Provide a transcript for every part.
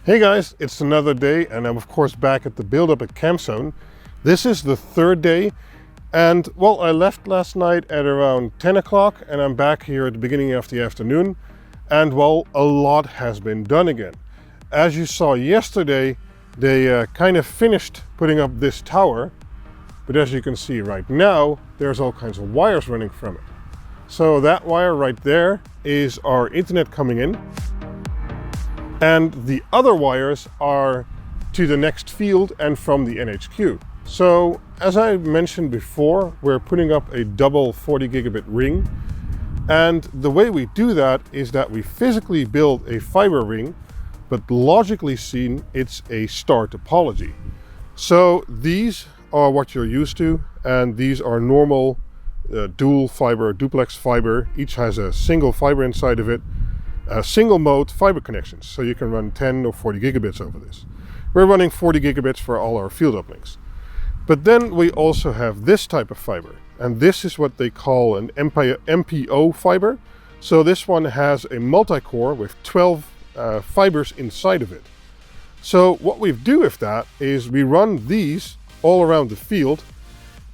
Hey guys, it's another day and I'm of course back at the build-up at CampZone. This is the third day and well, I left last night at around 10 o'clock and I'm back here at the beginning of the afternoon and well, a lot has been done again. As you saw yesterday, they kind of finished putting up this tower, but as you can see right now, there's all kinds of wires running from it. So that wire right there is our internet coming in. And the other wires are to the next field and from the NHQ. So as I mentioned before, we're putting up a double 40 gigabit ring. And the way we do that is that we physically build a fiber ring, but logically seen, it's a star topology. So these are what you're used to, and these are normal dual fiber, duplex fiber. Each has a single fiber inside of it. Single mode fiber connections, so you can run 10 or 40 gigabits over this. We're running 40 gigabits for all our field uplinks. But then we also have this type of fiber, and this is what they call an MPO fiber. So this one has a multi-core with 12 fibers inside of it. So what we do with that is we run these all around the field,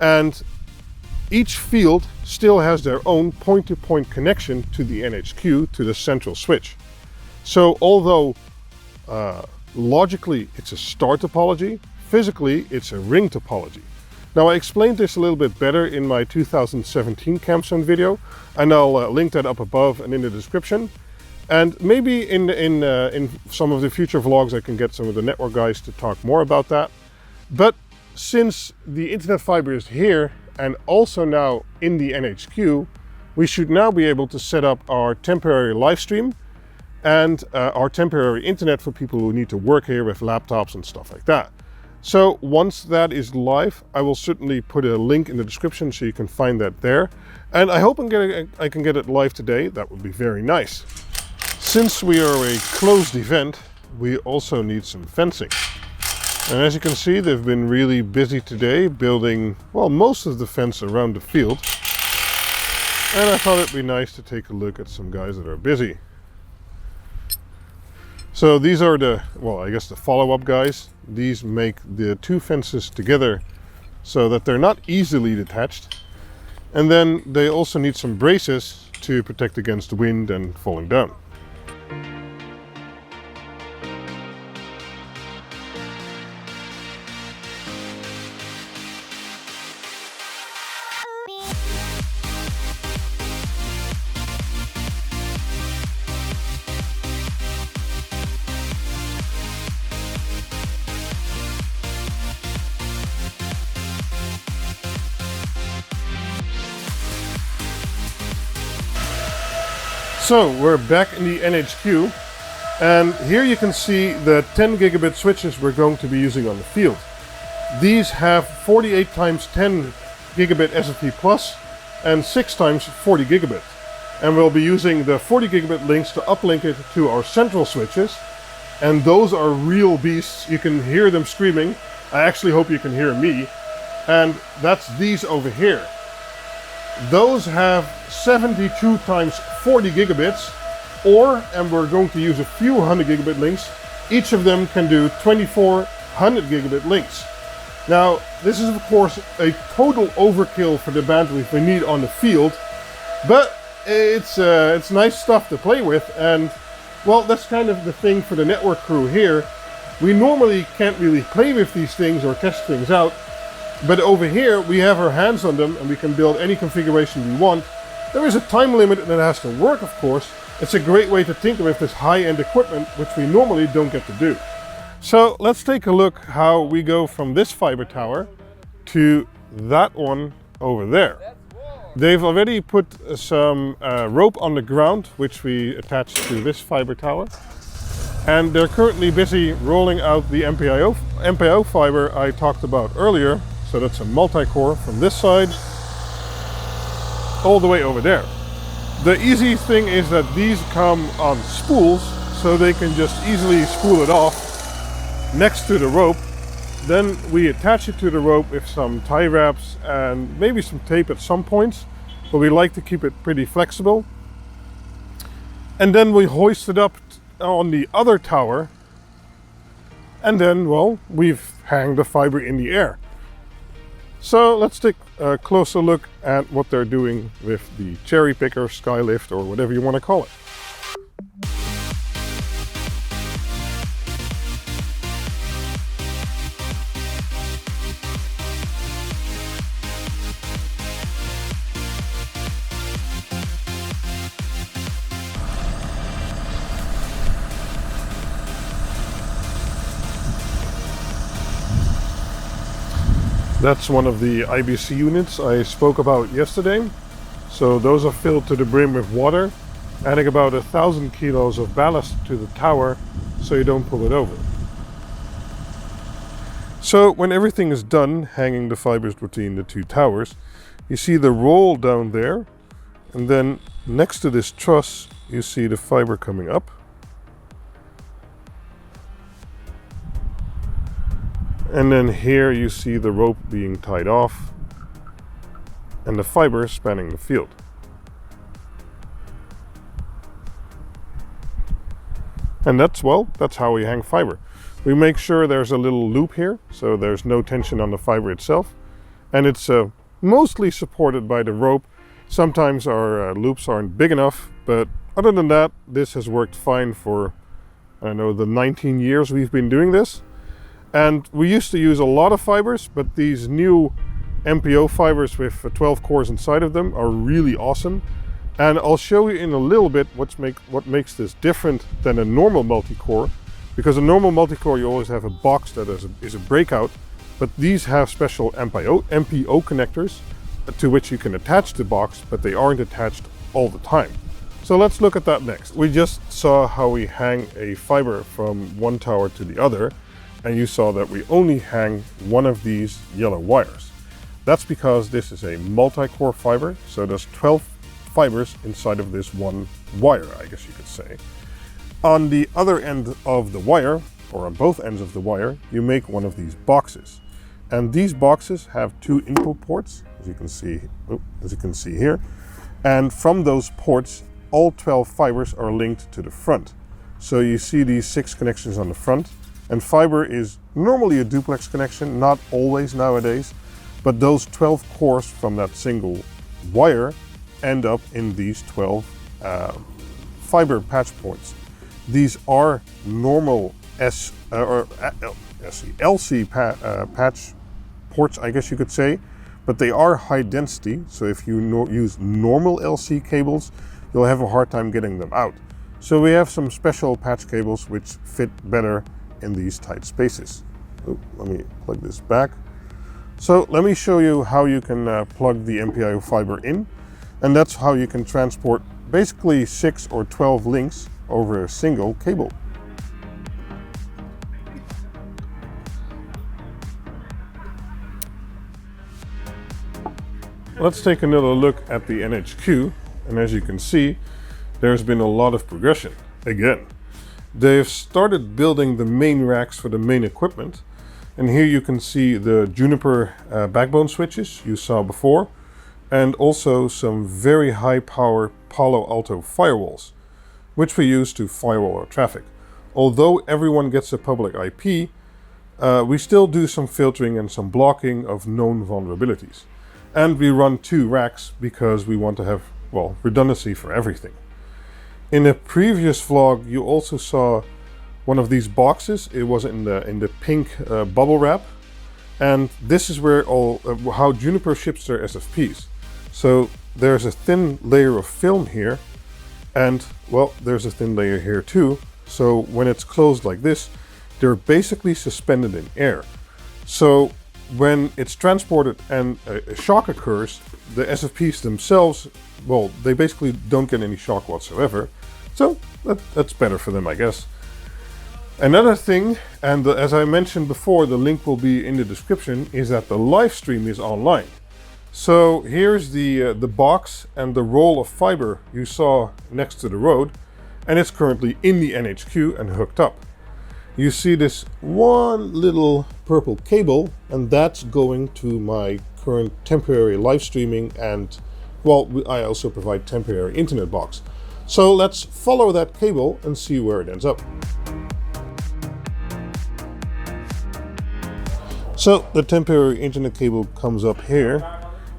and each field still has their own point-to-point connection to the NHQ, to the central switch. So although logically it's a star topology, physically it's a ring topology. Now I explained this a little bit better in my 2017 CampZone video, and I'll link that up above and in the description. And maybe in some of the future vlogs I can get some of the network guys to talk more about that. But since the internet fiber is here, and also now in the NHQ, we should now be able to set up our temporary live stream and our temporary internet for people who need to work here with laptops and stuff like that. So once that is live, I will certainly put a link in the description so you can find that there. And I hope I can get it live today. That would be very nice. Since we are a closed event, we also need some fencing. And as you can see, they've been really busy today building, well, most of the fence around the field. And I thought it'd be nice to take a look at some guys that are busy. So these are the, well, I guess the follow-up guys. These make the two fences together so that they're not easily detached. And then they also need some braces to protect against wind and falling down. So we're back in the NHQ, and here you can see the 10 gigabit switches we're going to be using on the field. These have 48 times 10 gigabit SFP plus and 6 times 40 gigabit. And we'll be using the 40 gigabit links to uplink it to our central switches. And those are real beasts. You can hear them screaming. I actually hope you can hear me. And that's these over here. Those have 72 times 40 gigabits, and we're going to use a few 100 gigabit links. Each of them can do 2400 gigabit links. Now, this is of course a total overkill for the bandwidth we need on the field, but it's nice stuff to play with, and well, that's kind of the thing for the network crew here. We normally can't really play with these things or test things out, but over here we have our hands on them and we can build any configuration we want. There is a time limit and it has to work, of course. It's a great way to tinker with this high-end equipment, which we normally don't get to do. So let's take a look how we go from this fiber tower to that one over there. They've already put some rope on the ground, which we attached to this fiber tower. And they're currently busy rolling out the MPO fiber I talked about earlier. So that's a multi-core from this side all the way over there. The easy thing is that these come on spools, so they can just easily spool it off next to the rope. Then we attach it to the rope with some tie wraps and maybe some tape at some points, but we like to keep it pretty flexible. And then we hoist it up on the other tower And then, well, we've hung the fiber in the air. So let's take a closer look at what they're doing with the cherry picker, Skylift, or whatever you want to call it. That's one of the IBC units I spoke about yesterday. So those are filled to the brim with water, adding about 1,000 kilos of ballast to the tower so you don't pull it over. So when everything is done, hanging the fibers between the two towers, you see the roll down there, and then next to this truss you see the fiber coming up. And then here you see the rope being tied off and the fiber spanning the field. And that's how we hang fiber. We make sure there's a little loop here, so there's no tension on the fiber itself. And it's mostly supported by the rope. Sometimes our loops aren't big enough, but other than that, this has worked fine for, I don't know, the 19 years we've been doing this. And we used to use a lot of fibers, but these new MPO fibers with 12 cores inside of them are really awesome. And I'll show you in a little bit what makes this different than a normal multi-core. Because a normal multi-core, you always have a box that is a breakout, but these have special MPO connectors to which you can attach the box, but they aren't attached all the time. So let's look at that next. We just saw how we hang a fiber from one tower to the other. And you saw that we only hang one of these yellow wires. That's because this is a multi-core fiber, so there's 12 fibers inside of this one wire, I guess you could say. On the other end of the wire, or on both ends of the wire, you make one of these boxes. And these boxes have two input ports, as you can see here. And from those ports, all 12 fibers are linked to the front. So you see these 6 connections on the front. And fiber is normally a duplex connection, not always nowadays, but those 12 cores from that single wire end up in these 12 fiber patch points. These are normal LC patch ports, I guess you could say, but they are high density, so if you use normal LC cables, you'll have a hard time getting them out. So we have some special patch cables which fit better in these tight spaces. Let me plug this back. So let me show you how you can plug the MPIO fiber in, and that's how you can transport basically 6 or 12 links over a single cable. Let's take another look at the NHQ, and as you can see, there's been a lot of progression again. They've started building the main racks for the main equipment, and here you can see the Juniper backbone switches you saw before, and also some very high power Palo Alto firewalls, which we use to firewall our traffic. Although everyone gets a public IP, we still do some filtering and some blocking of known vulnerabilities. And we run 2 racks because we want to have, well, redundancy for everything. In a previous vlog, you also saw one of these boxes. It was in the pink bubble wrap, and this is where how Juniper ships their SFPs. So there's a thin layer of film here, and well, there's a thin layer here too. So when it's closed like this, they're basically suspended in air. So when it's transported and a shock occurs, the SFPs themselves, well, they basically don't get any shock whatsoever. So that's better for them, I guess. Another thing, and as I mentioned before, the link will be in the description, is that the live stream is online. So here's the box and the roll of fiber you saw next to the road, and it's currently in the NHQ and hooked up. You see this one little purple cable, and that's going to my current temporary live streaming, and well, I also provide temporary internet box. So let's follow that cable and see where it ends up. So the temporary internet cable comes up here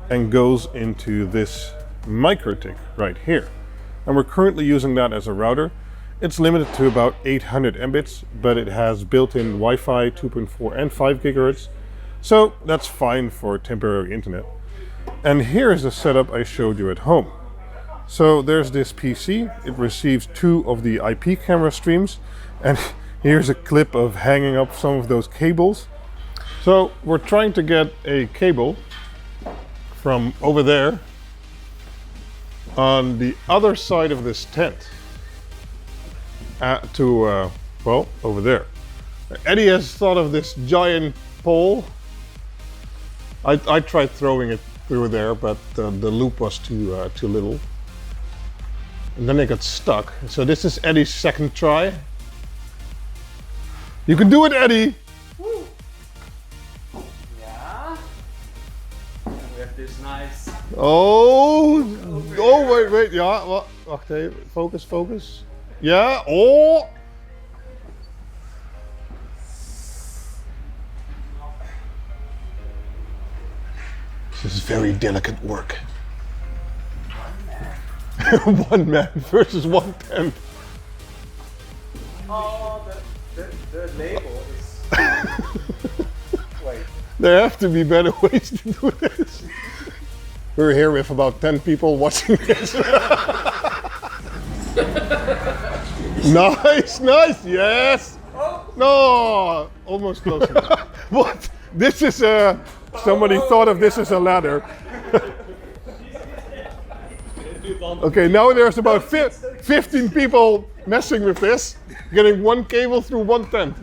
and goes into this MikroTik right here. And we're currently using that as a router. It's limited to about 800 Mbits, but it has built-in Wi-Fi 2.4 and 5 gigahertz. So that's fine for temporary internet. And here is the setup I showed you at home. So there's this PC. It receives 2 of the IP camera streams. And here's a clip of hanging up some of those cables. So we're trying to get a cable from over there on the other side of this tent to, well, over there. Eddie has thought of this giant pole. I tried throwing it through there, but the loop was too little. And then they got stuck. So this is Eddie's second try. You can do it, Eddie! Woo. Yeah. And we have this nice... Oh, wait, ja, wacht even, focus. Ja, oh! This is very delicate work. One man versus one tent. Oh, the label is... Wait. There have to be better ways to do this. We're here with about 10 people watching this. Nice, yes! No, almost close enough. What? This is somebody thought of this as a ladder. Okay, now there's about 15 people messing with this, getting one cable through one tent.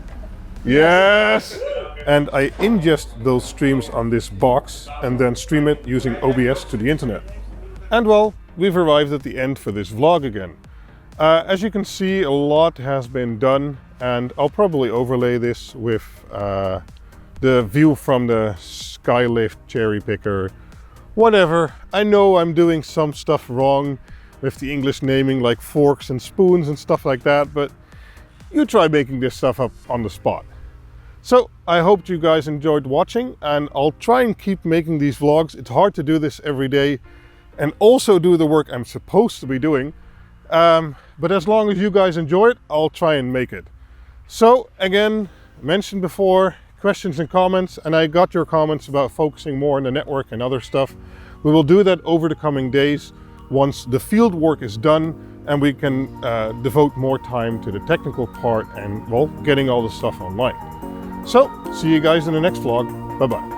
Yes! And I ingest those streams on this box and then stream it using OBS to the internet. And well, we've arrived at the end for this vlog again. As you can see, a lot has been done, and I'll probably overlay this with the view from the Skylift cherry picker. Whatever, I know I'm doing some stuff wrong with the English naming, like forks and spoons and stuff like that, but you try making this stuff up on the spot. So I hope you guys enjoyed watching, and I'll try and keep making these vlogs. It's hard to do this every day and also do the work I'm supposed to be doing. But as long as you guys enjoy it, I'll try and make it. So again, mentioned before, questions and comments, and I got your comments about focusing more on the network and other stuff. We will do that over the coming days once the field work is done and we can devote more time to the technical part and, well, getting all the stuff online. So, see you guys in the next vlog. Bye-bye.